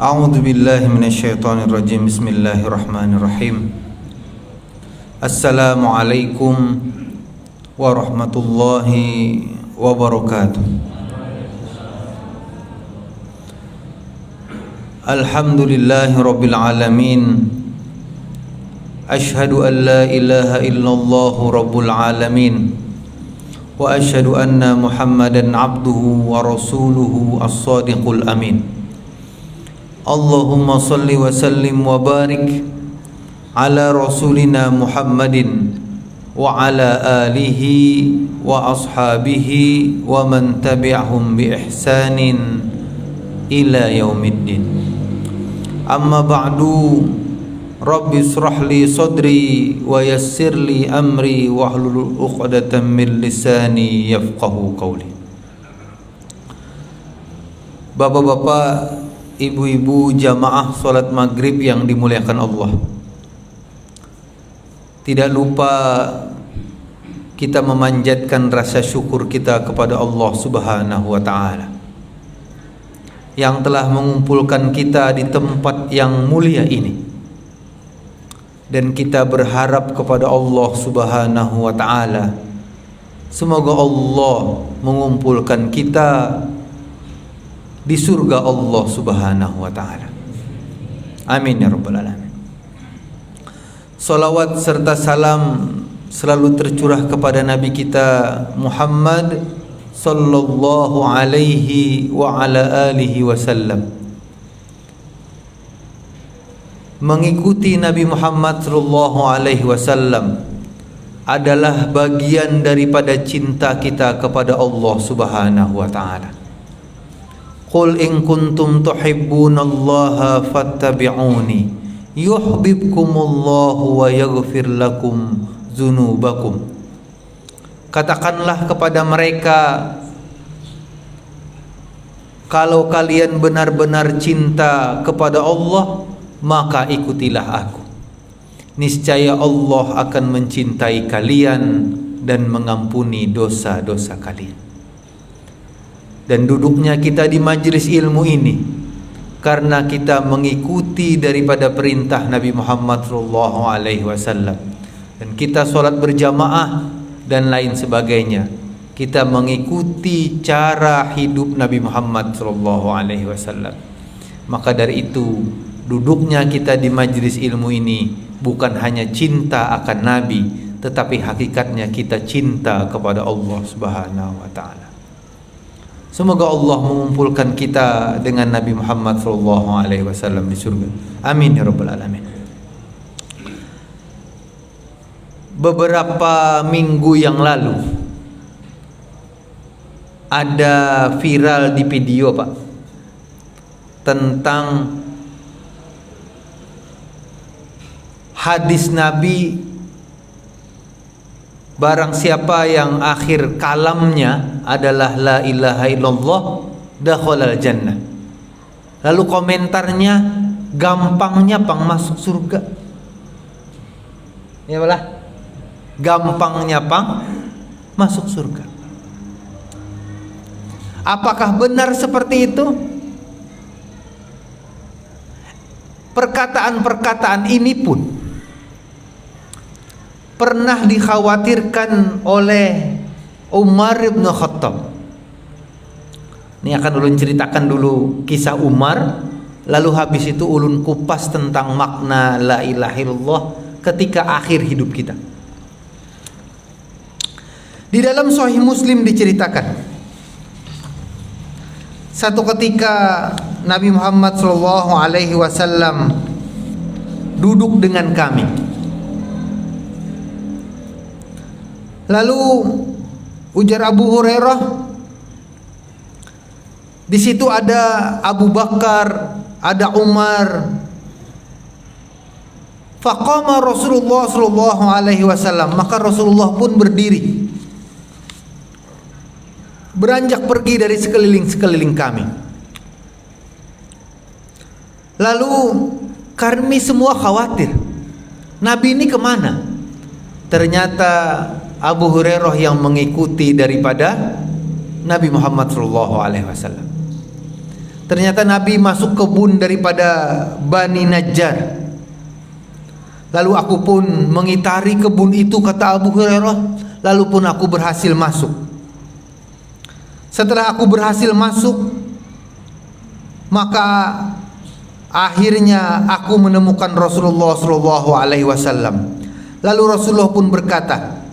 A'udzu billahi minasyaitonir rajim. Bismillahirrahmanirrahim. Assalamualaikum warahmatullahi wabarakatuh. Alhamdulillahi rabbil alamin. Asyhadu an la ilaha illallah rabbul alamin. Wa asyhadu anna Muhammadan abduhu wa rasuluhu as-sadiqul amin. Allahumma salli wa sallim wa barik ala rasulina Muhammadin wa ala alihi wa ashabihi wa man tabi'ahum bi ihsanin ila yaumiddin. Amma ba'du, Rabbi israh li sadri wa yassir li amri wahlul 'uqdatam min lisani yafqahu qawli. Bapak-bapak, ibu-ibu jamaah salat maghrib yang dimuliakan Allah, tidak lupa kita memanjatkan rasa syukur kita kepada Allah Subhanahu wa ta'ala yang telah mengumpulkan kita di tempat yang mulia ini, dan kita berharap kepada Allah Subhanahu wa ta'ala semoga Allah mengumpulkan kita di surga Allah Subhanahu wa ta'ala. Amin ya rabbal alamin. Salawat serta salam selalu tercurah kepada Nabi kita Muhammad sallallahu alaihi wa ala alihi wasallam. Mengikuti Nabi Muhammad sallallahu alaihi wasallam adalah bagian daripada cinta kita kepada Allah Subhanahu wa ta'ala. Qul in kuntum tuhibbunallaha fattabi'uni yuhibbukumullahu wa yaghfir lakum dzunubakum. Katakanlah kepada mereka, kalau kalian benar-benar cinta kepada Allah, maka ikutilah aku. Niscaya Allah akan mencintai kalian dan mengampuni dosa-dosa kalian. Dan duduknya kita di majelis ilmu ini karena kita mengikuti daripada perintah Nabi Muhammad SAW, dan kita sholat berjamaah dan lain sebagainya. Kita mengikuti cara hidup Nabi Muhammad SAW. Maka dari itu, duduknya kita di majelis ilmu ini bukan hanya cinta akan Nabi, tetapi hakikatnya kita cinta kepada Allah Subhanahu wa ta'ala. Semoga Allah mengumpulkan kita dengan Nabi Muhammad SAW di surga. Amin ya rabbal alamin. Beberapa minggu yang lalu ada viral di video, Pak, tentang hadis Nabi, barang siapa yang akhir kalamnya adalah la ilaha illallah dakhalal jannah. Lalu komentarnya, gampangnya pang masuk surga. Ya belah, gampangnya pang masuk surga. Apakah benar seperti itu? Perkataan-perkataan ini pun pernah dikhawatirkan oleh Umar bin Khattab. Ini akan ulun ceritakan dulu kisah Umar, lalu habis itu ulun kupas tentang makna la ilaha illallah ketika akhir hidup kita. Di dalam Sahih Muslim diceritakan, satu ketika Nabi Muhammad SAW duduk dengan kami. Lalu ujar Abu Hurairah, di situ ada Abu Bakar, ada Umar. Faqama Rasulullah sallallahu alaihi wasallam, maka Rasulullah pun berdiri, beranjak pergi dari sekeliling kami. Lalu kami semua khawatir, Nabi ini kemana? Ternyata Abu Hurairah yang mengikuti daripada Nabi Muhammad SAW. Ternyata Nabi masuk kebun daripada Bani Najjar. Lalu aku pun mengitari kebun itu, kata Abu Hurairah. Lalu pun aku berhasil masuk. Setelah aku berhasil masuk, maka akhirnya aku menemukan Rasulullah SAW. Lalu Rasulullah pun berkata,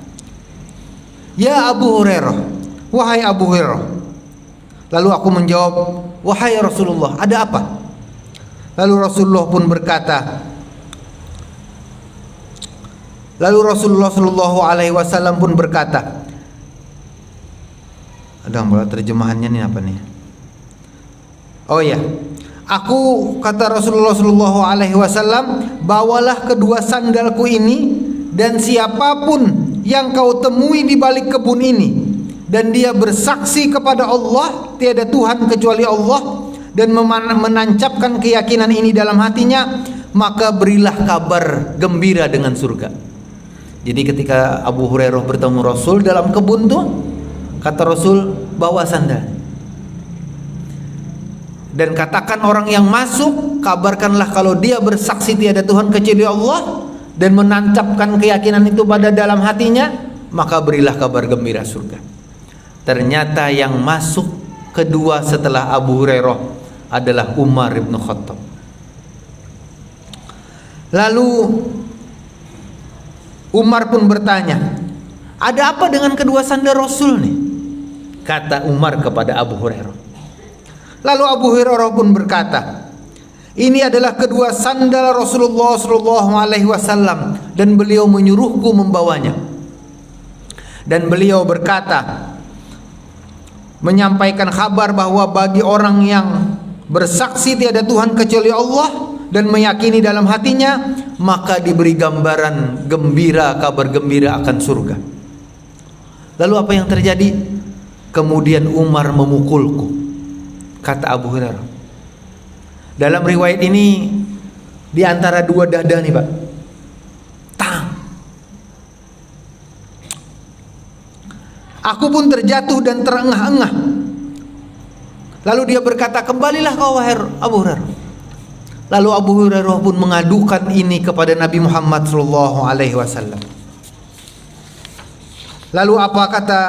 "Ya Abu Hurairah, wahai Abu Hurairah." Lalu aku menjawab, "Wahai Rasulullah, ada apa?" Lalu Rasulullah pun berkata, Lalu Rasulullah SAW pun berkata, ada terjemahannya nih apa nih? Oh ya, kata Rasulullah SAW, bawalah kedua sandalku ini, dan siapapun yang kau temui di balik kebun ini, dan dia bersaksi kepada Allah tiada Tuhan kecuali Allah, dan menancapkan keyakinan ini dalam hatinya, maka berilah kabar gembira dengan surga. Jadi ketika Abu Hurairah bertemu Rasul dalam kebun tuh, kata Rasul, bawa sandal dan katakan orang yang masuk, kabarkanlah kalau dia bersaksi tiada Tuhan kecuali Allah dan menancapkan keyakinan itu pada dalam hatinya, maka berilah kabar gembira surga. Ternyata yang masuk kedua setelah Abu Hurairah adalah Umar bin Khattab. Lalu Umar pun bertanya, ada apa dengan kedua sandal Rasul nih? Kata Umar kepada Abu Hurairah. Lalu Abu Hurairah pun berkata, ini adalah kedua sandal Rasulullah SAW, dan beliau menyuruhku membawanya. Dan beliau berkata, menyampaikan kabar bahwa bagi orang yang bersaksi tiada Tuhan kecuali Allah dan meyakini dalam hatinya, maka diberi gambaran gembira, kabar gembira akan surga. Lalu apa yang terjadi? Kemudian Umar memukulku, kata Abu Hurairah. Dalam riwayat ini di antara dua dada nih Pak, tang. Aku pun terjatuh dan terengah-engah. Lalu dia berkata, kembalilah kau wahai Abu Hurairah. Lalu Abu Hurairah pun mengadukan ini kepada Nabi Muhammad SAW. Lalu apa kata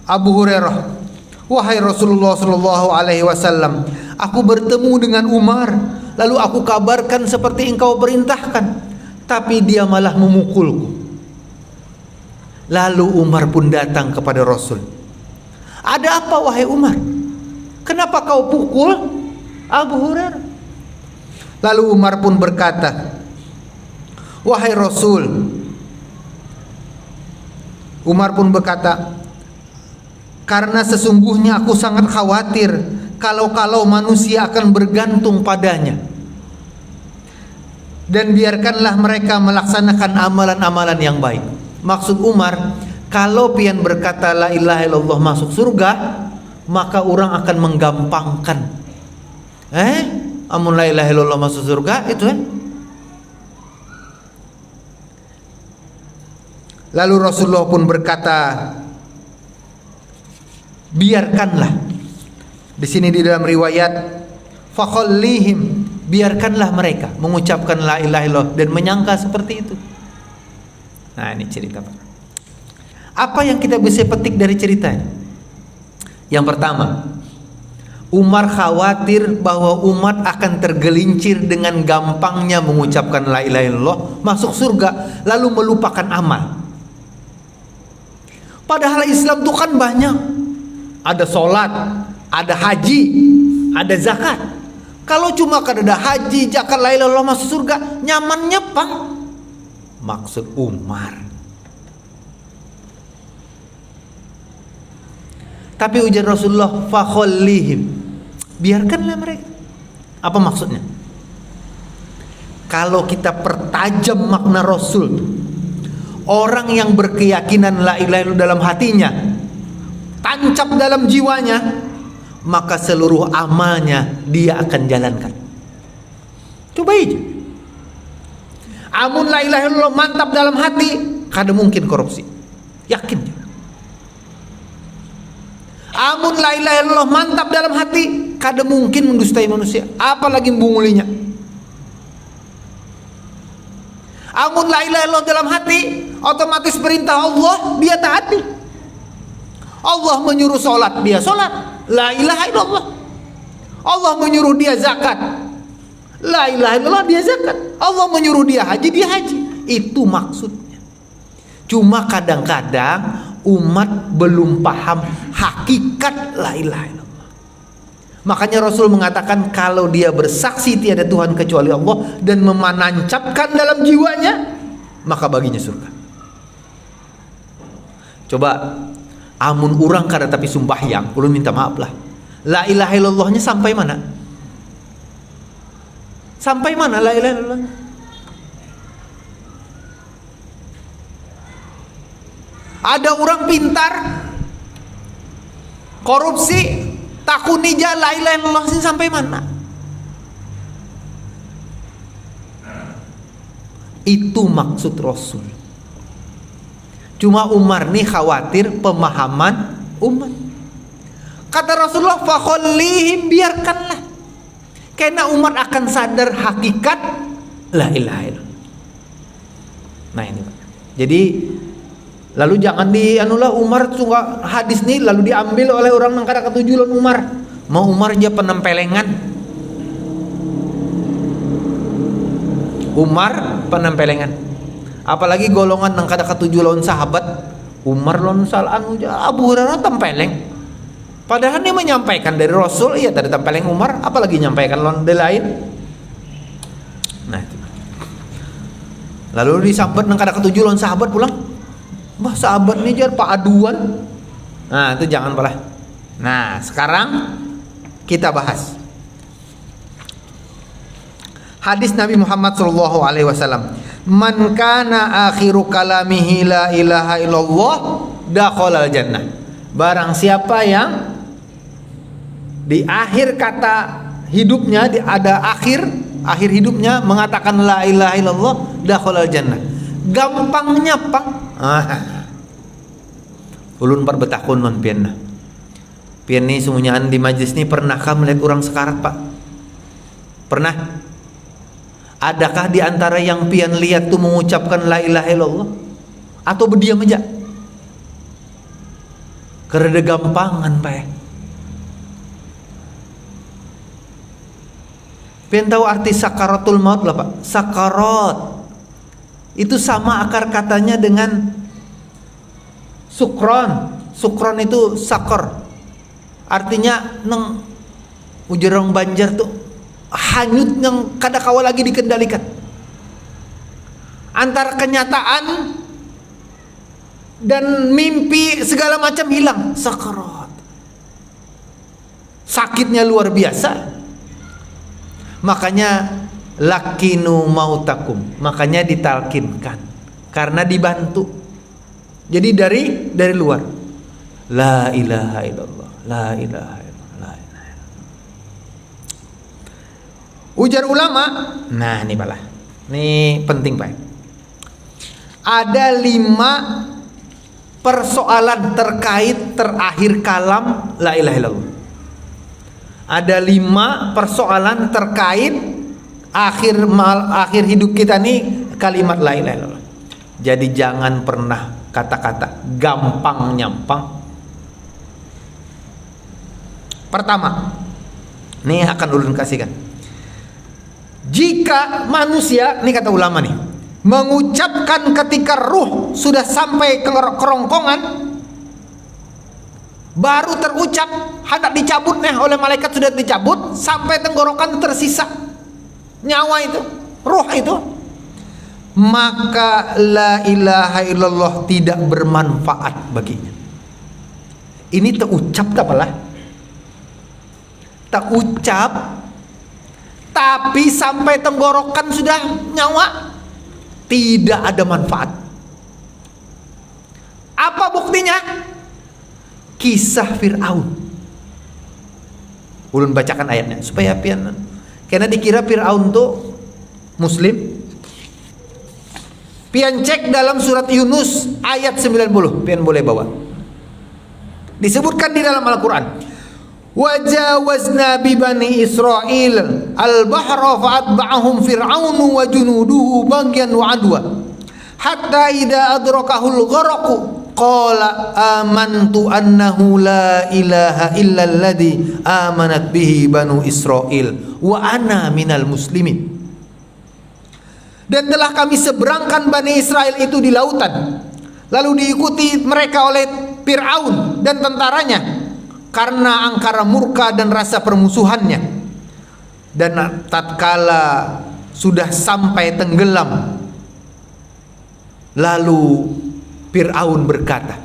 Abu Hurairah? Wahai Rasulullah SAW, aku bertemu dengan Umar, lalu aku kabarkan seperti engkau perintahkan, tapi dia malah memukulku. Lalu Umar pun datang kepada Rasul. Ada apa wahai Umar? Kenapa kau pukul Abu Hurairah? Lalu Umar pun berkata, wahai Rasul, Umar pun berkata, karena sesungguhnya aku sangat khawatir kalau manusia akan bergantung padanya, dan biarkanlah mereka melaksanakan amalan-amalan yang baik. Maksud Umar, kalau pian berkata la ilaha illallah masuk surga, maka orang akan menggampangkan. Amun la ilaha illallah masuk surga itu Lalu Rasulullah pun berkata, biarkanlah. Di sini di dalam riwayat, fakhallihim, biarkanlah mereka mengucapkan la ilaha illallah dan menyangka seperti itu. Nah, ini cerita Pak. Apa yang kita bisa petik dari ceritanya? Yang pertama, Umar khawatir bahwa umat akan tergelincir dengan gampangnya mengucapkan la ilaha illallah, masuk surga, lalu melupakan amal. Padahal Islam itu kan banyak. Ada sholat, ada haji, ada zakat. Kalau cuma ada haji, zakat, la ilaha illallah masuk surga, nyamannya Pak. Maksud Umar. Tapi ujar Rasulullah, fakhallihim, biarkanlah mereka. Apa maksudnya? Kalau kita pertajam makna Rasul, orang yang berkeyakinan la ilaha illallah dalam hatinya, tancap dalam jiwanya, maka seluruh amalnya dia akan jalankan. Coba aja. Amun la ilaha illallah mantap dalam hati, kada mungkin korupsi. Yakin. Amun la ilaha illallah mantap dalam hati, kada mungkin mendustai manusia, apalagi membungulinya. Amun la ilaha illallah dalam hati, otomatis perintah Allah dia taati. Allah menyuruh sholat, dia sholat, la ilaha illallah. Allah menyuruh dia zakat, la ilaha illallah, dia zakat. Allah menyuruh dia haji, dia haji. Itu maksudnya. Cuma kadang-kadang umat belum paham hakikat la ilaha illallah. Makanya Rasul mengatakan kalau dia bersaksi tiada Tuhan kecuali Allah dan menancapkan dalam jiwanya, maka baginya surga. Coba amun urang kada tapi sumbahyang, ulun minta maaf lah. La ilaha illallahnya sampai mana? Sampai mana la ilaha illallah? Ada orang pintar korupsi takunija la ilaha illallah sih sampai mana? Itu maksud Rasul. Cuma Umar nih khawatir pemahaman umat. Kata Rasulullah, fakhallihim, biarkanlah. Karena umat akan sadar hakikat la ilaha illallah. Nah ini Pak. Jadi lalu jangan dianulah Umar suka hadis nih lalu diambil oleh orang yang kada ketujuan Umar. Mau Umar aja penempelengan. Umar penempelengan. Apalagi golongan yang kada ketujuh lawan sahabat. Umar lawan salan Abu Hurairah tempeleng. Padahal dia menyampaikan dari Rasul, iya tadi tempeleng Umar, apalagi nyampaikan lawan lain. Nah, itu. Lalu disambat yang kada ketujuh lawan sahabat pulang. Bah sahabat nih jar paaduan. Nah itu jangan pala. Nah sekarang kita bahas hadis Nabi Muhammad SAW. Man kana akhiru kalamihi la ilaha illallah dakhalal jannah. Barang siapa yang di akhir kata hidupnya ada akhir hidupnya mengatakan la ilaha illallah dakhalal jannah. Gampangnya Pak. Ulun perbetahun non pian ni semuanyaan di majlis ni pernahkah melihat orang sekarat Pak? Pernah? Adakah di antara yang pian lihat tuh mengucapkan la ilaha illallah atau berdiam aja? Kereda gampangan Pak. Pian tahu arti sakaratul maut lah Pak? Sakarat itu sama akar katanya dengan sukron. Sukron itu sakor. Artinya neng ujarang Banjar tuh hanyut yang kada kawa lagi dikendalikan. Antara kenyataan dan mimpi segala macam hilang. Sakarat. Sakitnya luar biasa. Makanya lakinu mautakum, makanya ditalkinkan karena dibantu. Jadi dari luar la ilaha illallah, la ilaha illallah, la ilaha illallah. Ujar ulama, nah ini balah, ini penting Pak. Ada 5 persoalan terkait terakhir kalam la ilaha illallah. Ada 5 persoalan terkait akhir hidup kita nih kalimat la ilaha illallah. Jadi jangan pernah kata-kata gampang nyampang. Pertama, nih akan ulun kasihkan. Jika manusia, nih kata ulama nih, mengucapkan ketika ruh sudah sampai ke kerongkongan, baru terucap, hendak dicabut nih oleh malaikat sudah dicabut, sampai tenggorokan tersisa nyawa itu, ruh itu, maka la ilaha illallah tidak bermanfaat baginya. Ini terucap tak apalah, tak ucap, tapi sampai tenggorokan sudah nyawa, tidak ada manfaat. Apa buktinya? Kisah Fir'aun. Ulun bacakan ayatnya supaya pian, karena dikira Fir'aun tuh Muslim. Pian cek dalam surat Yunus ayat 90, pian boleh bawa. Disebutkan di dalam Al-Quran, Wajawazna bi bani Israil al-bahra fa'atba'ahum fir'aunu wa junuduhu baghyan wa adwa hatta idza adrakahul gharaqu qala amantu annahu la ilaha illa alladhi amanat bihi banu Israil wa ana minal muslimin. Dan telah kami seberangkan Bani Israel itu di lautan, lalu diikuti mereka oleh Fir'aun dan tentaranya karena angkara murka dan rasa permusuhannya. Dan tatkala sudah sampai tenggelam, lalu Fir'aun berkata,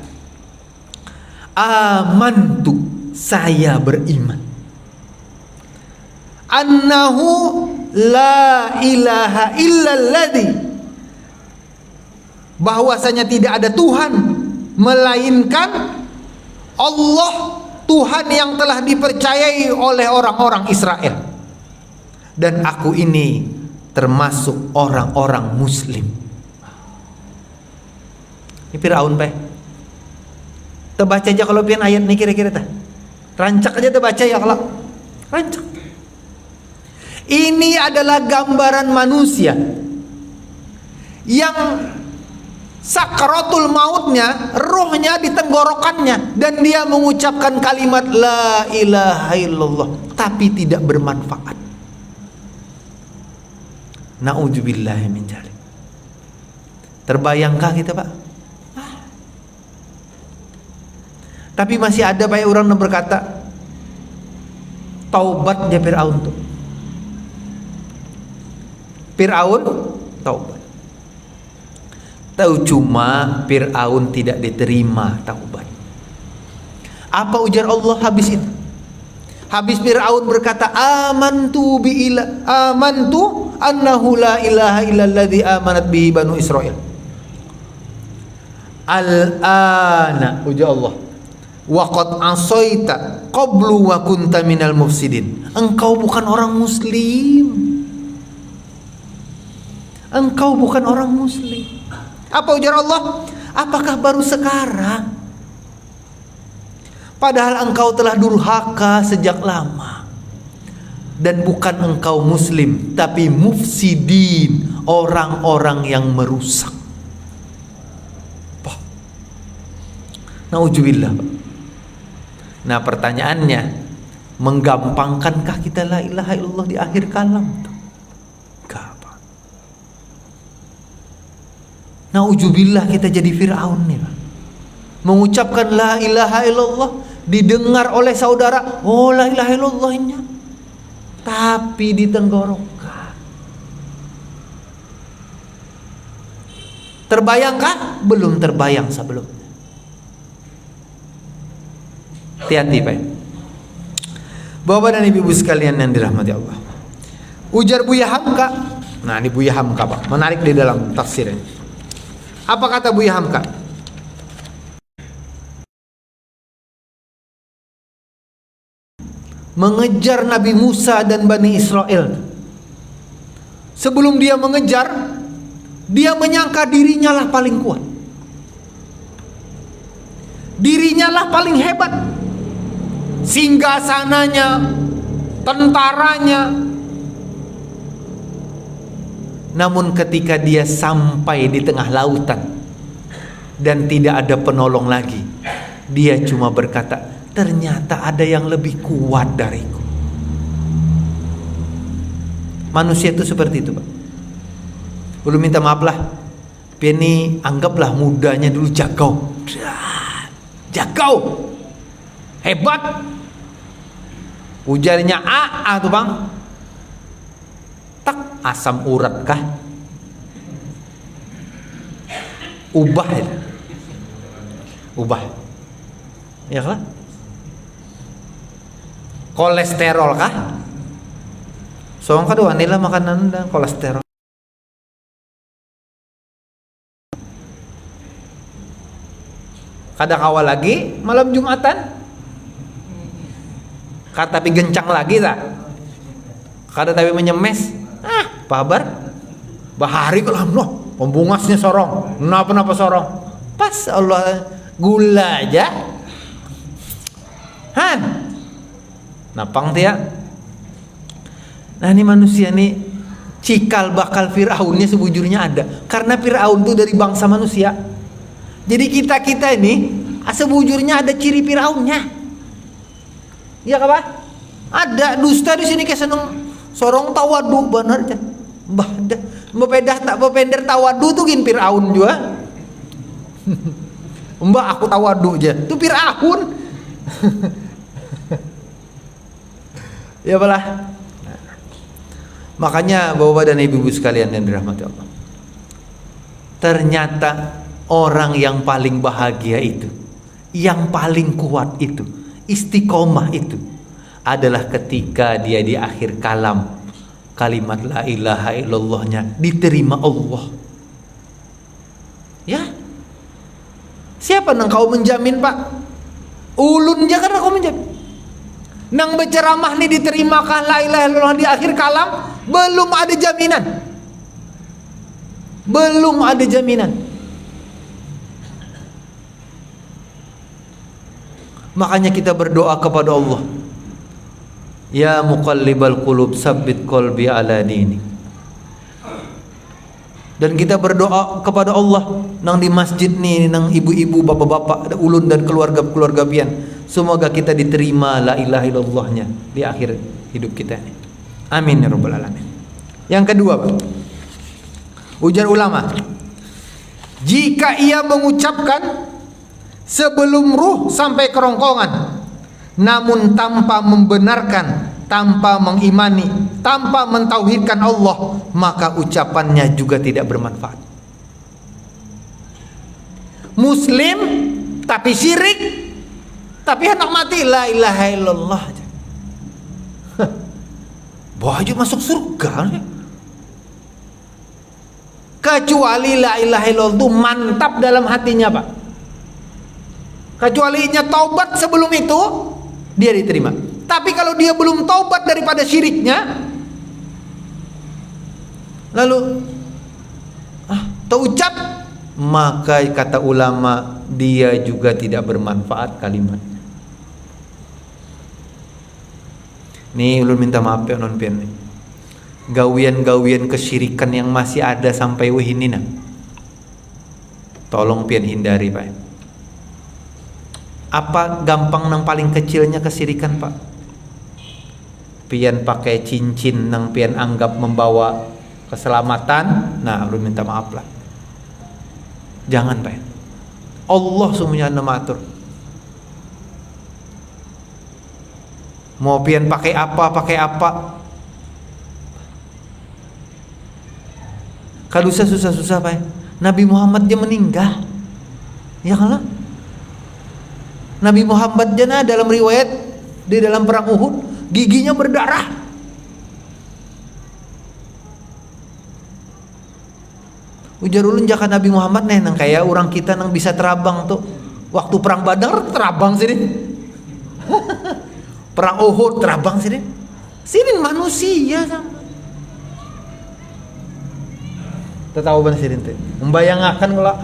amantu, saya beriman, annahu la ilaha illalladzi, bahwasanya tidak ada Tuhan melainkan Allah, Tuhan yang telah dipercayai oleh orang-orang Israel, dan aku ini termasuk orang-orang muslim. Ini Firaun Pak. Terbaca aja kalau pian ayat nih kira-kira tah. Rancak aja terbaca ya kalau. Rancak. Ini adalah gambaran manusia yang sakaratul mautnya, ruhnya di tenggorokannya, dan dia mengucapkan kalimat la ilaha illallah tapi tidak bermanfaat. Na'udzubillahi min dzalik. Terbayangkah kita Pak? Tapi masih ada banyak orang yang berkata taubat dia Fir'aun tuh. Fir'aun taubat. Tahu cuma Fir'aun tidak diterima taubat. Apa ujar Allah habis itu? Habis Fir'aun berkata amantu annahu la ilaha illalladzi amanat bihi banu Israil. Al-ana ujar Allah wa qad asaita qablu wa kunta minal mufsidin. Engkau bukan orang muslim. Engkau bukan orang muslim. Apa ujar Allah? Apakah baru sekarang? Padahal engkau telah durhaka sejak lama. Dan bukan engkau muslim, tapi mufsidin, orang-orang yang merusak. Nauzubillah. Nah pertanyaannya, menggampangkankah kita la ilaha illallah di akhir kalam? Gampang. Nauzubillah kita jadi Fir'aun nih Pak. Mengucapkan la ilaha illallah, didengar oleh saudara, oh la ilaha illallahnya, tapi di tenggorokan. Terbayangkah? Belum terbayang sebelumnya. Hati-hati Pak. Bapak dan ibu sekalian yang dirahmati Allah. Ujar Buya Hamka. Nah ini Buya Hamka Pak, menarik di dalam tafsirnya. Apa kata Buya Hamka? Mengejar Nabi Musa dan Bani Israel. Sebelum dia mengejar, dia menyangka dirinya lah paling kuat, dirinya lah paling hebat. Singgasananya, tentaranya. Namun ketika dia sampai di tengah lautan dan tidak ada penolong lagi, dia cuma berkata, ternyata ada yang lebih kuat dariku. Manusia itu seperti itu Pak. Belum minta maaf lah, ini anggaplah mudanya dulu jagau, hebat. Ujarnya A tuh Bang, tak asam urat kah? Ubah ya kan? Kolesterol kah? Soalnya kedua nila makanan dan kolesterol. Kada kawal lagi malam Jumatan. Kata tapi gencang lagi tak? Kata tapi menyemes. Pabar. Bahari kelam loh. Pembungasnya sorong. Kenapa sorong? Pas Allah gula aja. Han. Napang dia. Nah ini manusia nih cikal bakal Fir'aunnya sebujurnya ada. Karena Fir'aun itu dari bangsa manusia. Jadi kita ini sebujurnya ada ciri Fir'aunnya. Iya kah Pak? Ada dusta di sini kayak seneng sorong tawadu bener aja. Mbah dah, bepedah tak bepender tawadu tuh gin Fir'aun juga. Mbak aku tawadu aja. Itu Fir'aun. Ya balah. Makanya Bapak dan Ibu sekalian yang dirahmati Allah, ternyata orang yang paling bahagia itu, yang paling kuat itu, istiqomah itu adalah ketika dia di akhir kalam kalimat la ilaha illallahnya diterima Allah. Ya, siapa nang kau menjamin Pak? Ulun aja kan kau menjamin. Nang berceramah nih diterimakah la ilaha illallah di akhir kalam? Belum ada jaminan. Belum ada jaminan. Makanya kita berdoa kepada Allah. Ya muqallibal qulub tsabbit qalbi ala dini. Dan kita berdoa kepada Allah nang di masjid nih, nang ibu-ibu, bapak-bapak, ulun dan keluarga-keluarga pian. Semoga kita diterima la ilaha illallahnya di akhir hidup kita ini. Amin ya rabbal alamin. Yang kedua, ujar ulama, jika ia mengucapkan sebelum ruh sampai kerongkongan, namun tanpa membenarkan, tanpa mengimani, tanpa mentauhidkan Allah, maka ucapannya juga tidak bermanfaat. Muslim tapi syirik, tapi hendak mati la ilaha illallah aja. Baju masuk surga. Kecuali la ilaha illallah itu mantap dalam hatinya Pak. Kecuali nya taubat sebelum itu, dia diterima. Tapi kalau dia belum taubat daripada syiriknya, lalu terucap, maka kata ulama dia juga tidak bermanfaat kalimatnya. Nih ulun minta maaf ya non pian nih. Gawian-gawian kesyirikan yang masih ada sampai wahini nah. Tolong pian hindari Pak. Apa gampang nang paling kecilnya kesyirikan Pak? Pian pakai cincin nang pian anggap membawa keselamatan. Nah ulun minta maaf lah. Jangan Pak. Allah semuanya namatur. Mau pian pakai apa. Kalau susah Pak. Nabi Muhammad dia meninggal. Ya kan? Nabi Muhammad jana dalam riwayat di dalam perang Uhud giginya berdarah. Ujar ulun jaka Nabi Muhammad nih nang kayak orang kita nang bisa terabang tuh. Waktu perang Badar terabang sini. Perang Uhud terabang sini. Sini manusia sama. Tahu ban sini teh. Membayangkan kalau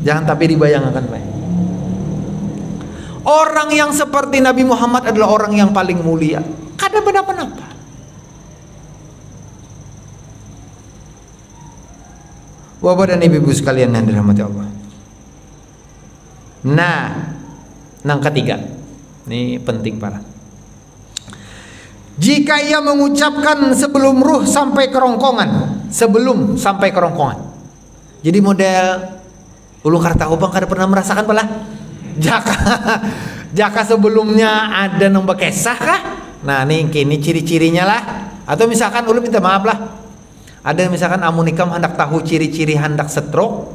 jangan tapi dibayangkan Pak. Orang yang seperti Nabi Muhammad adalah orang yang paling mulia. Kada benapa-napa. Bapak dan Ibu sekalian yang dirahmati Allah. Nah, yang ketiga. Ini penting parah. Jika ia mengucapkan sebelum ruh sampai kerongkongan, sebelum sampai kerongkongan. Jadi model ulu karta ubang kada pernah merasakan pala. Jaka sebelumnya ada nang bekesah kah? Nah, nih kini ciri-cirinya lah. Atau misalkan ulu minta maaf lah. Ada misalkan amun ikam hendak tahu ciri-ciri hendak stroke.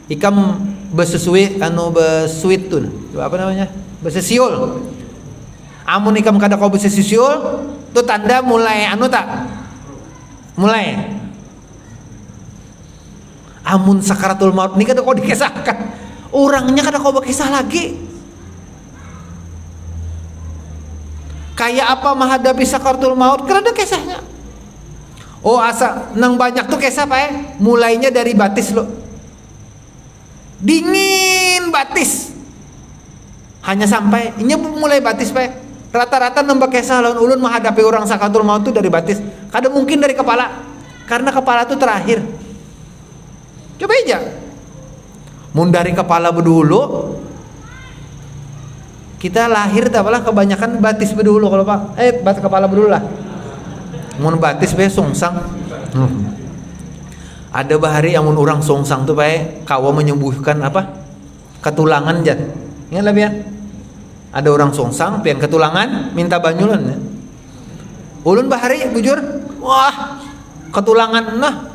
Ikam besesuai besuit tuh. Apa namanya? Besesiul. Amun ikam kada kau besesiul, tu tanda mulai tak? Mulai. Amun sakaratul maut ni kada kau dikisahkan. Orangnya kada kau berkisah lagi. Kayak apa menghadapi sakaratul maut? Kada ada kisahnya. Oh asa nang banyak tuh kisah Pak. Mulainya dari batis lo. Dingin batis. Hanya sampai nya mulai batis Pak. Rata-rata nembak kisah lawan ulun menghadapi orang sakatul maut itu dari batis. Kada mungkin dari kepala. Karena kepala itu terakhir. Coba aja. Mun dari kepala bedulu kita lahir tak apalah kebanyakan batis bedulu kalau Pak. Kepala bedulu lah. Mun batis be songsang. Ada bahari amun orang songsang tuh Pak, kawa menyembuhkan apa? Ketulangan jan. Ingat lah pian. Ada orang songsang pian ketulangan minta banyulan ya. Ulun bahari bujur, wah, ketulangan nah.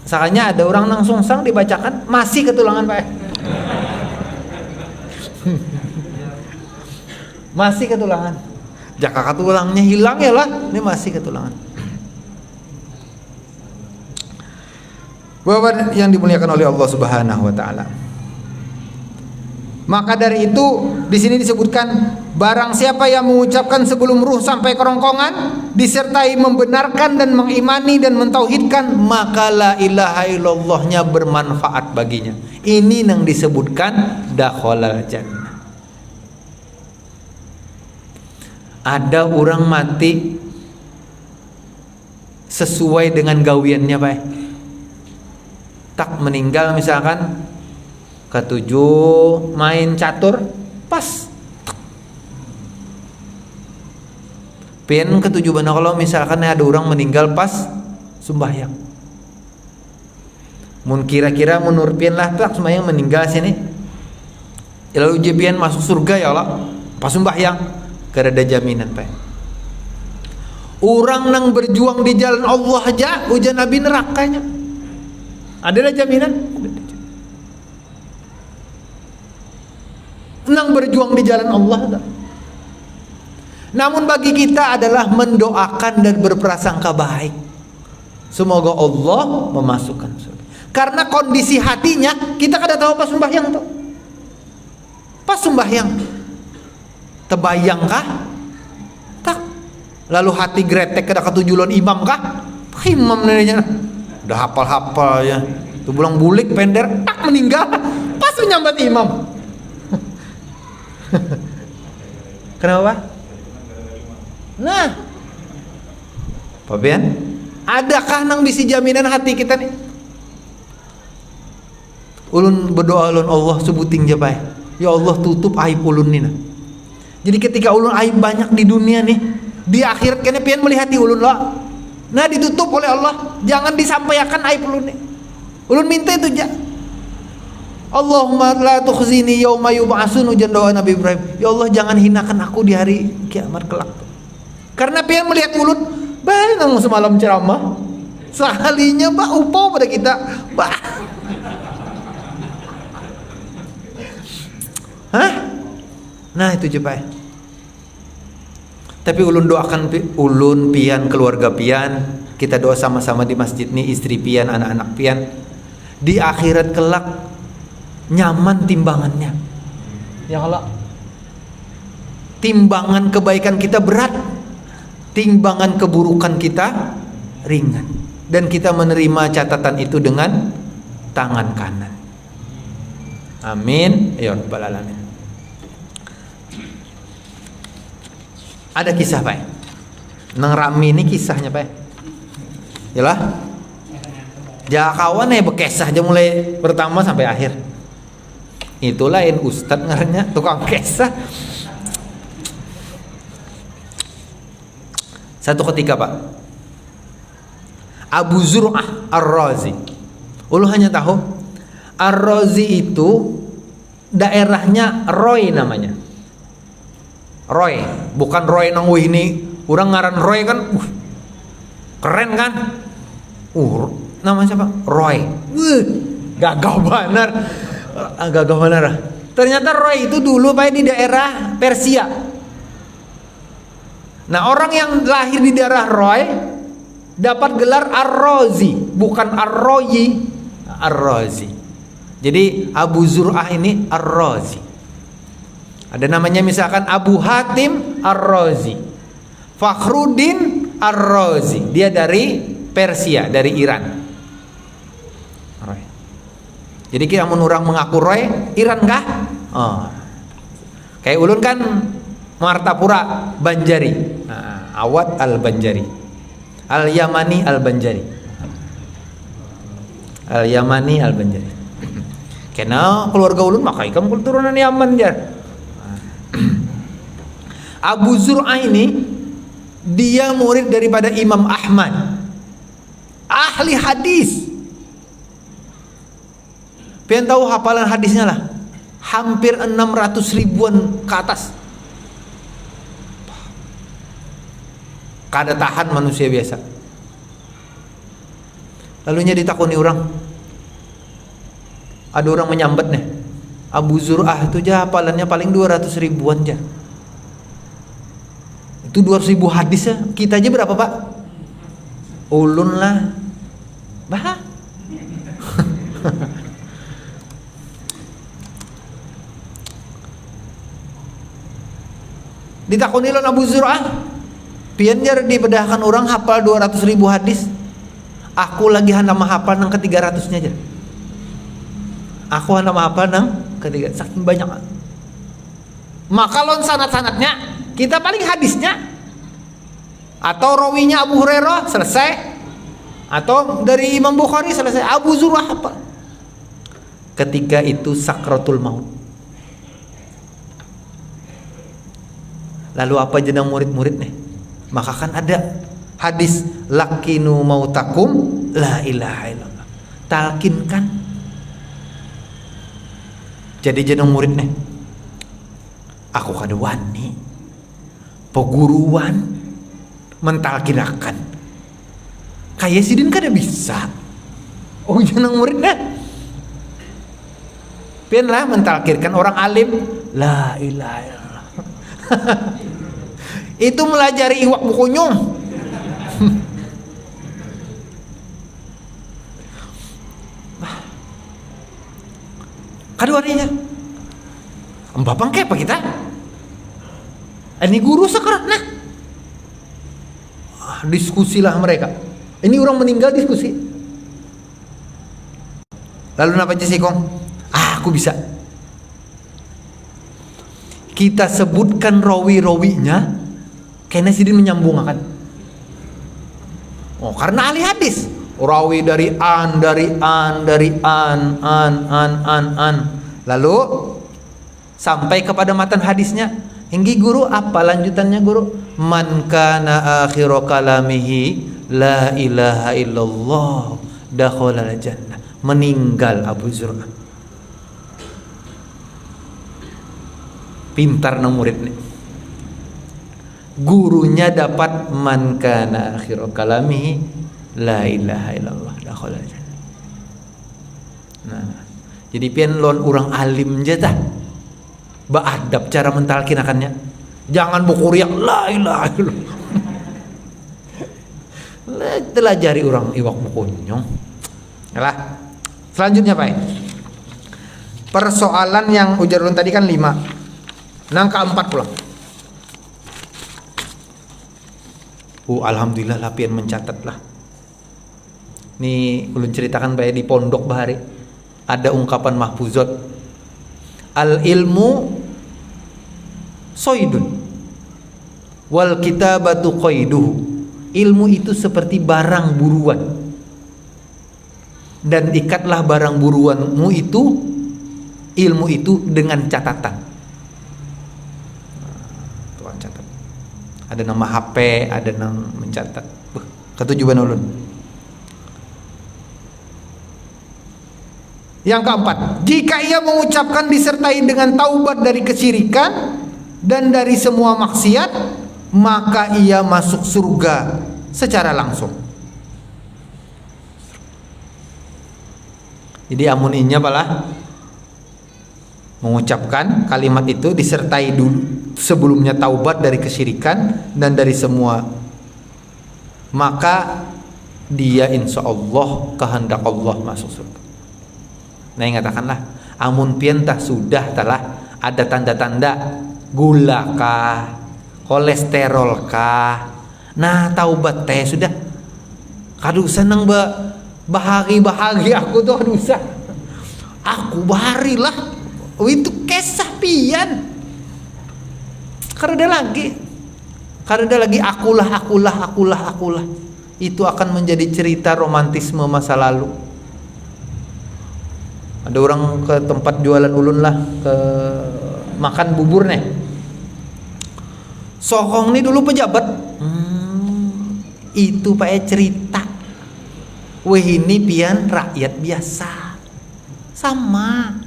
Sakanya ada orang nang songsang dibacakan masih ketulangan Pak. Masih ketulangan. Jaka ketulangnya hilang ya lah, ini masih ketulangan. Bapak yang dimuliakan oleh Allah Subhanahu wa taala. Maka dari itu di sini disebutkan barang siapa yang mengucapkan sebelum ruh sampai kerongkongan disertai membenarkan dan mengimani dan mentauhidkan, maka la ilaha illallahnya bermanfaat baginya. Ini yang disebutkan dakhalal jannah. Ada orang mati sesuai dengan gawiannya Pak. Tak meninggal misalkan ketujuh main catur pas. Pian ketujuh benar kalau misalkan ada orang meninggal pas sembahyang. Mun kira-kira menurut pian lah tak sembahyang meninggal sini. Lalu pian masuk surga ya Allah pas sembahyang. Karena ada jaminan Pak. Orang nang berjuang di jalan Allah aja ujian Nabi nerakanya. Adalah jaminan. Nang berjuang di jalan Allah. Namun bagi kita adalah mendoakan dan berprasangka baik. Semoga Allah memasukkan surga. Karena kondisi hatinya kita kada tahu pas sembahyang tuh. Pas sembahyang tebayang kah? Tak. Lalu hati gretek kada ketujulan imam kah? Imam nanya. Udah hafal-hafal ya. Tuh bulang bulik pender tak meninggal. Pas menyambat imam. Kenapa? Nah. Pabian, adakah nang bisi jaminan hati kita nih? Ulun berdoa ulun Allah sebuting je Pak. Ya Allah tutup aib ulun ni nah. Jadi ketika ulun aib banyak di dunia nih, di akhirat kena pian melihat ulun lah. Nah ditutup oleh Allah, jangan disampaikan aib ulun nih. Ulun minta itu aja. Allahumma la tukhzini yauma yub'atsun, ujian doa Nabi Ibrahim. Ya Allah jangan hinakan aku di hari kiamat kelak. Karena pian melihat ulun, bae nang semalam ceramah. Sekalinya bah upau pada kita. Bah. Hah? Nah itu je Pak. Tapi ulun doakan ulun pian keluarga pian, kita doa sama-sama di masjid nih, istri pian, anak-anak pian, di akhirat kelak nyaman timbangannya. Ya Allah. Timbangan kebaikan kita berat, timbangan keburukan kita ringan, dan kita menerima catatan itu dengan tangan kanan. Amin ya rabbal alamin. Ada kisah Pak. Nang rami ini kisahnya Pak. Yalah. Jakawan bekesah aja mulai pertama sampai akhir. Itu lain ustad ngarannya tukang kisah. Satu ketika Pak, Abu Zur'ah Ar-Razi. Ulu hanya tahu Ar-Razi itu daerahnya Roy namanya. Roy, bukan Roy nang wih ini. Orang ngaran Roy kan, keren kan? Namanya siapa? Roy. Gagah benar. Gagah benar. Ternyata Roy itu dulu Pak di daerah Persia. Nah orang yang lahir di daerah Roy dapat gelar Ar-Razi, bukan Ar-Royi, Ar-Razi. Jadi Abu Zur'ah ini Ar-Razi. Ada namanya misalkan Abu Hatim Ar-Razi, Fakhruddin Ar-Razi. Dia dari Persia, dari Iran. Roy. Jadi kita orang mengaku Roy, Iran kah? Oh. Kayak ulun kan Martapura Banjari. Nah, Awad Al-Banjari. Al-Yamani Al-Banjari. Al-Yamani Al-Banjari. Karena keluarga ulun maka ikam keturunan Yaman jar. Abu Zur'ah ini dia murid daripada Imam Ahmad, ahli hadis. Pengen tahu hafalan hadisnya lah, hampir 600 ribuan ke atas. Kada tahan manusia biasa. Lalunya ditakuni orang, ada orang menyambat nih, Abu Zur'ah itu aja hafalannya paling 200 ribuan aja. Itu 200 ribu hadis ya. Kita aja berapa pak? Ulun lah bah. Ditakuni lon Abu Zur'ah, pian jar dibedahkan orang hafal 200 ribu hadis. Aku lagi hendak menghafal nang ke-300-nya aja. Aku hendak menghafal nang ke-300, saking banyak. Maka lon sanad-sanadnya kita paling hadisnya, atau rawinya Abu Hurairah selesai, atau dari Imam Bukhari selesai. Abu Zur'ah apa? Ketika itu sakratul maut. Lalu apa jenang murid-murid nih? Maka kan ada hadis lakinu mautakum la ilaha illallah. Talkinkan. Jadi jenang murid nih, aku kada wani peguruan mentalkinakan kayak sidin kada bisa. Oh jenang muridnya pian lah mentalkirkan orang alim la ilaha illallah. Itu melajari iwak bukunyung. Kaduaninya Mbapang kepa kita. Ini guru sekarat nah. Diskusilah mereka. Ini orang meninggal diskusi. Lalu napa aja sih kong? Aku bisa. Kita sebutkan rawi-rawinya, karena sidin menyambungkan. Oh, karena ahli hadis. Rawi dari an. Lalu sampai kepada matan hadisnya. Hingga guru apa lanjutannya guru? Man kana akhiru kalamihi la ilaha illallah dakhalal jannah. Meninggal Abu Zur'ah. Pintar nang murid nih. Gurunya dapat man kana akhiru kalamihi la ilaha illallah dakhalal jannah. Nah, jadi pian lon orang alim jatah. Beadab cara mentalkinakannya. Jangan buku riak la ilaha illallah. Telajari orang iwak bukunyong. Yalah. Selanjutnya Pak. Persoalan yang ujar ulun tadi kan 5. Nang keempat pulang. Alhamdulillah lah pian mencatat lah. Nih ulun ceritakan bae di pondok bahari. Ada ungkapan mahfuzat. Al ilmu soidun wal kitabatu qaiduhu. Ilmu itu seperti barang buruan, dan ikatlah barang buruanmu itu, ilmu itu dengan catatan. Tuan catat. Ada nama HP, ada nama mencatat. Ketujuan ulun. Yang keempat, jika ia mengucapkan disertai dengan taubat dari kesyirikan dan dari semua maksiat, maka ia masuk surga secara langsung. Jadi amun inya balah mengucapkan kalimat itu disertai dulu sebelumnya taubat dari kesyirikan dan dari semua, maka dia insya Allah kehendak Allah masuk surga. Nah katakanlah amun pientah sudah telah ada tanda-tanda gula kah, kolesterol kah, nah taubat teh sudah. Kadu seneng bahagi aku tuh aduh bahari lah. Itu kesah pian. Karena ada lagi akulah. Itu akan menjadi cerita romantisme masa lalu. Ada orang ke tempat jualan ulun lah, ke makan bubur nih. Sohong nih dulu pejabat. Itu pakai cerita. Weh ini pian rakyat biasa. Sama.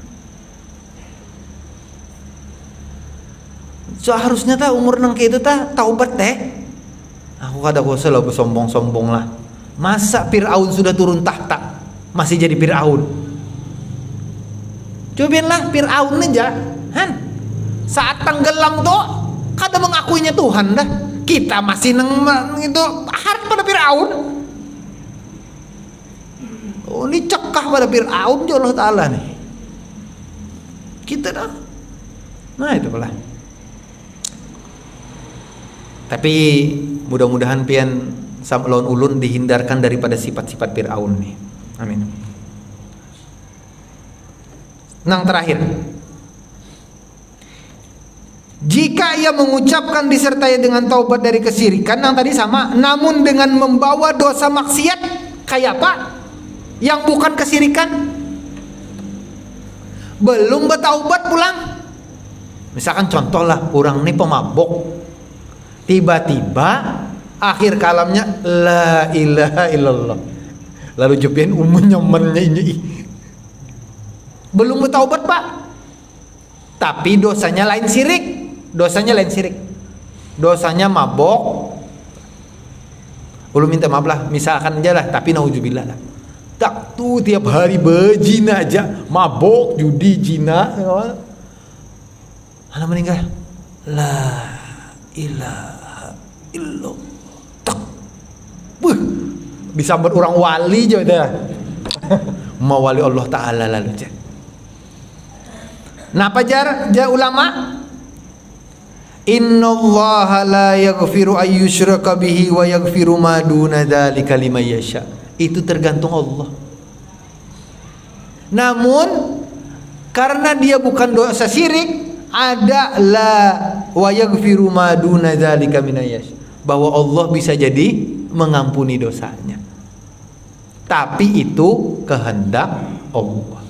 Seharusnya umur nang itu taubat teh. Aku kada kuasa lah bersombong-sombong lah. Masa Fir'aun sudah turun tahta masih jadi Fir'aun? Cobainlah Fir'aun aja, saat tenggelam tuh kada mengakuinya Tuhan dah. Kita masih nang itu harap pada Fir'aun. Oh, ini cekah pada Fir'aun ya Allah Ta'ala nih. Kita dah. Nah itu pula. Tapi mudah-mudahan pian sama lawan ulun dihindarkan daripada sifat-sifat Fir'aun nih. Amin. Nang terakhir, jika ia mengucapkan disertai dengan taubat dari kesyirikan, nang tadi sama, namun dengan membawa dosa maksiat kayak apa? Yang bukan kesyirikan, belum bertaubat pulang. Misalkan contoh lah, orang nih pemabok, tiba-tiba akhir kalamnya la ilaha illallah, lalu jepin umumnya ini belum bertaubat pak, tapi dosanya lain syirik, dosanya mabok. Belum minta maaf lah, misalkan aja lah, tapi nauzubillah lah, tak tuh tiap hari berzina aja, mabok, judi, zina, anak meninggal la ilaha illallah, tak disambat orang wali aja dah. Mau wali Allah Ta'ala lalu aja. Nah pajar ulama, innallaha la yaghfiru ayyushraka bihi wa yaghfiru ma duna dzalika liman yasha. Itu tergantung Allah. Namun karena dia bukan dosa syirik, ada la wa yaghfiru ma duna dzalika liman yasha, bahwa Allah bisa jadi mengampuni dosanya. Tapi itu kehendak Allah.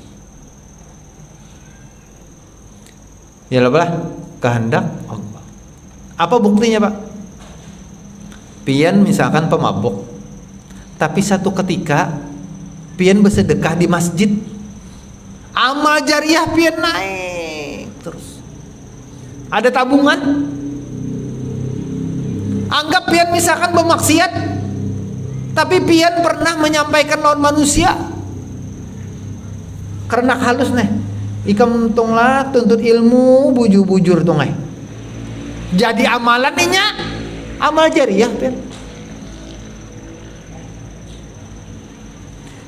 Ya lah, kehendak Allah. Apa buktinya pak? Pian misalkan pemabok, tapi satu ketika pian bersedekah di masjid, amal jariah pian naik terus. Ada tabungan. Anggap pian misalkan bermaksiat, tapi pian pernah menyampaikan lawan manusia, karena halus nih. Ikam tonglah tuntut ilmu bujur-bujur tongai. Jadi amalan nya amal jariah pian.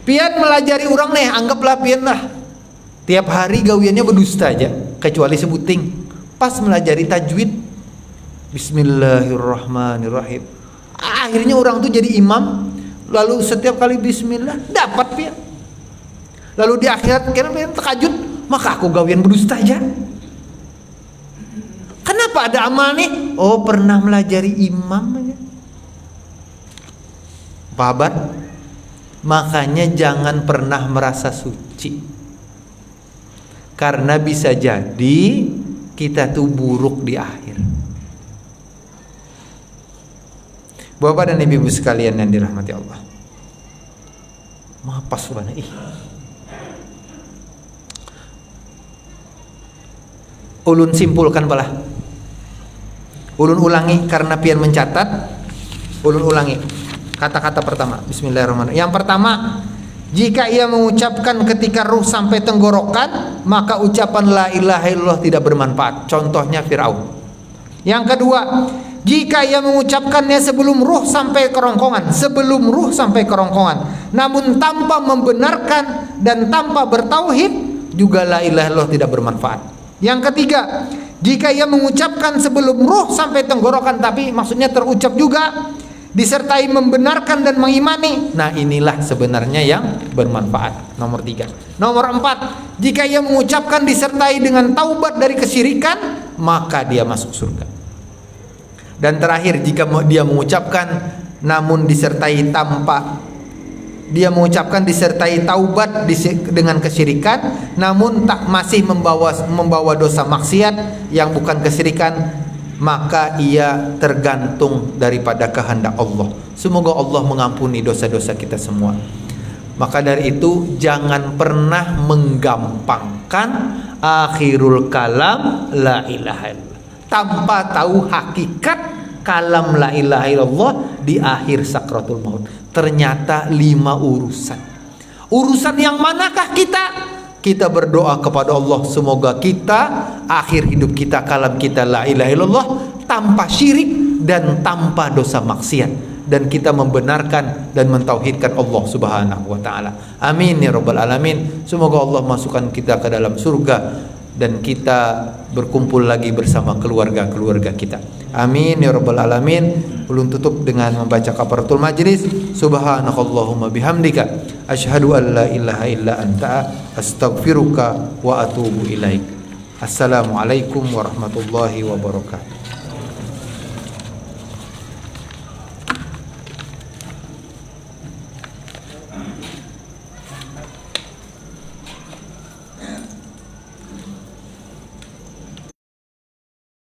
Pian melajari orang nih, anggaplah pian lah tiap hari gawiannya berdusta aja, kecuali sebuting. Pas melajari tajwid, bismillahirrahmanirrahim, akhirnya orang tuh jadi imam, lalu setiap kali bismillah dapat pian. Lalu di akhirat kira pian terkajut, maka aku gawian berdusta aja. Kenapa ada amal nih? Oh pernah melajari imam aja. Pahabat, makanya jangan pernah merasa suci, karena bisa jadi kita tuh buruk di akhir. Bapak dan ibu sekalian yang dirahmati Allah, maaf subhanallah. Ulun simpulkan balah, ulun ulangi karena pian mencatat. Ulun ulangi kata-kata pertama, bismillahirrahmanirrahim. Yang pertama, jika ia mengucapkan ketika ruh sampai tenggorokan, maka ucapan la ilaha illallah tidak bermanfaat. Contohnya Fir'aun. Yang kedua, jika ia mengucapkannya sebelum ruh sampai kerongkongan, namun tanpa membenarkan dan tanpa bertauhid, juga la ilaha illallah tidak bermanfaat. Yang ketiga, jika ia mengucapkan sebelum ruh sampai tenggorokan, tapi maksudnya terucap juga, disertai membenarkan dan mengimani, nah inilah sebenarnya yang bermanfaat. Nomor 3. Nomor 4, jika ia mengucapkan disertai dengan taubat dari kesyirikan, maka dia masuk surga. Dan terakhir, jika dia mengucapkan namun disertai tanpa, dia mengucapkan disertai taubat dengan kesyirikan, namun tak masih membawa dosa maksiat yang bukan kesyirikan, maka ia tergantung daripada kehendak Allah. Semoga Allah mengampuni dosa-dosa kita semua. Maka dari itu jangan pernah menggampangkan akhirul kalam la ilaha illallah tanpa tahu hakikat kalam la ilaha illallah di akhir sakratul maut. Ternyata 5 urusan. Urusan yang manakah kita? Kita berdoa kepada Allah, semoga kita akhir hidup kita kalam kita la ilaha illallah tanpa syirik dan tanpa dosa maksiat, dan kita membenarkan dan mentauhidkan Allah Subhanahu wa taala. Amin ya rabbal alamin. Semoga Allah masukkan kita ke dalam surga dan kita berkumpul lagi bersama keluarga-keluarga kita. Amin ya rabbal alamin. Ulun tutup dengan membaca kafaratul majlis. Subhanakallahumma bihamdika asyhadu an la ilaha illa anta astaghfiruka wa atubu ilaik. Assalamualaikum warahmatullahi wabarakatuh.